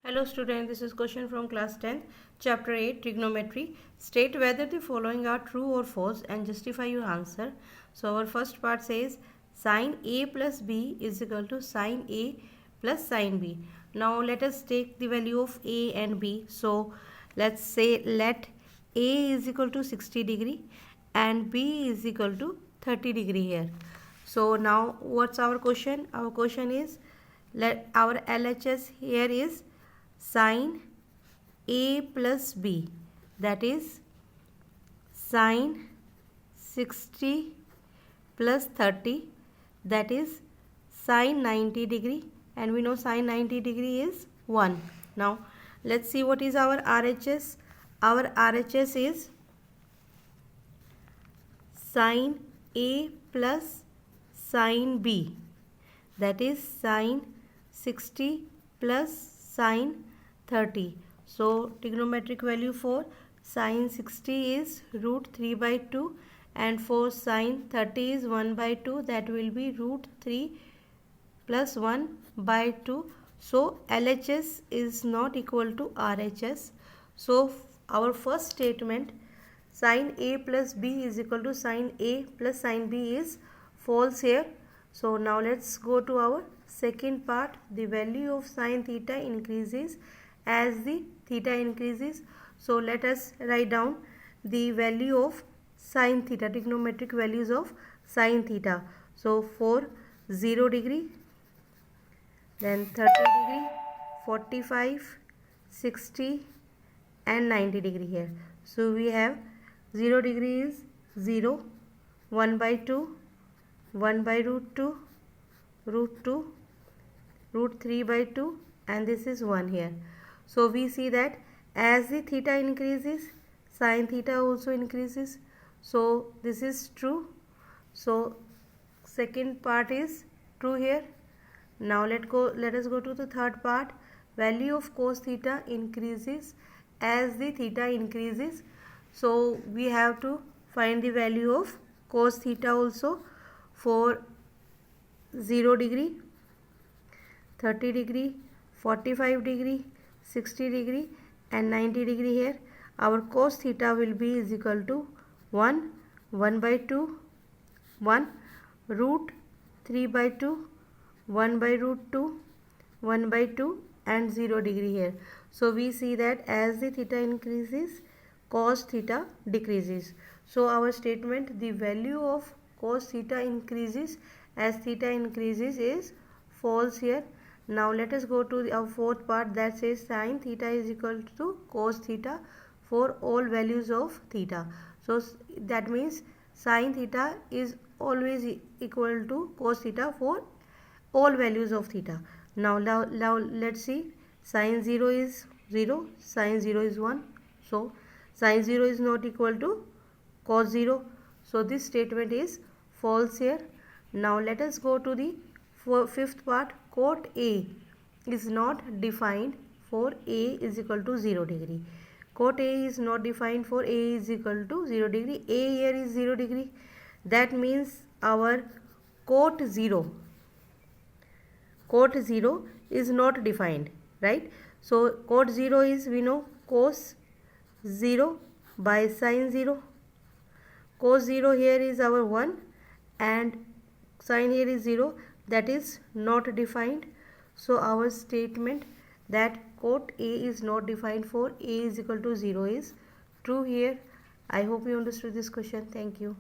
Hello student, this is question from class 10th, chapter 8, trigonometry. State whether the following are true or false and justify your answer. So our first part says sin A plus B is equal to sin A plus sin B. Now let us take the value of A and B. So let's say let A is equal to 60 degree and B is equal to 30 degree here. So now what's our question? Our question is let our LHS here is sin A plus B, that is sin 60 plus 30, that is sin 90 degree, and we know sin 90 degree is 1. Now let's see what is our RHS. Our RHS is sin A plus sin B, that is sin 60 plus sin 30. So trigonometric value for sin 60 is root 3 by 2 and for sin 30 is 1 by 2, that will be root 3 plus 1 by 2. So LHS is not equal to RHS. So our first statement sin A plus B is equal to sin A plus sin B is false here. So now let's go to our second part. The value of sin theta increases as the theta increases. So let us write down the value of sin theta, trigonometric values of sin theta. So for 0 degree, then 30 degree, 45, 60 and 90 degree here. So we have 0 degree is 0, 1 by 2, 1 by root 2, root 2, root 3 by 2, and this is 1 here. So we see that as the theta increases, sin theta also increases. So this is true. So second part is true here. Now let us go to the third part. Value of cos theta increases as the theta increases. So we have to find the value of cos theta also for 0 degree, 30 degree, 45 degree, 60 degree and 90 degree here. Our cos theta will be is equal to 1, 1 by 2, 1, root 3 by 2, 1 by root 2, 1 by 2 and 0 degree here. So we see that as the theta increases, cos theta decreases. So our statement, the value of cos theta increases as theta increases, is false here. Now let us go to our fourth part that says sin theta is equal to cos theta for all values of theta. So that means sin theta is always equal to cos theta for all values of theta. Now let's see, sin 0 is 0, sin 0 is 1. So sin 0 is not equal to cos 0. So this statement is false here. Now let us go to the fifth part. Cot A is not defined for A is equal to 0 degree. Cot A is not defined for A is equal to 0 degree. A here is 0 degree. That means our cot 0 is not defined, right? So cot 0 is, we know, cos 0 by sin 0. Cos 0 here is our 1 and sin here is 0, that is not defined. So our statement that cot A is not defined for A is equal to 0 is true here. I hope you understood this question. Thank you.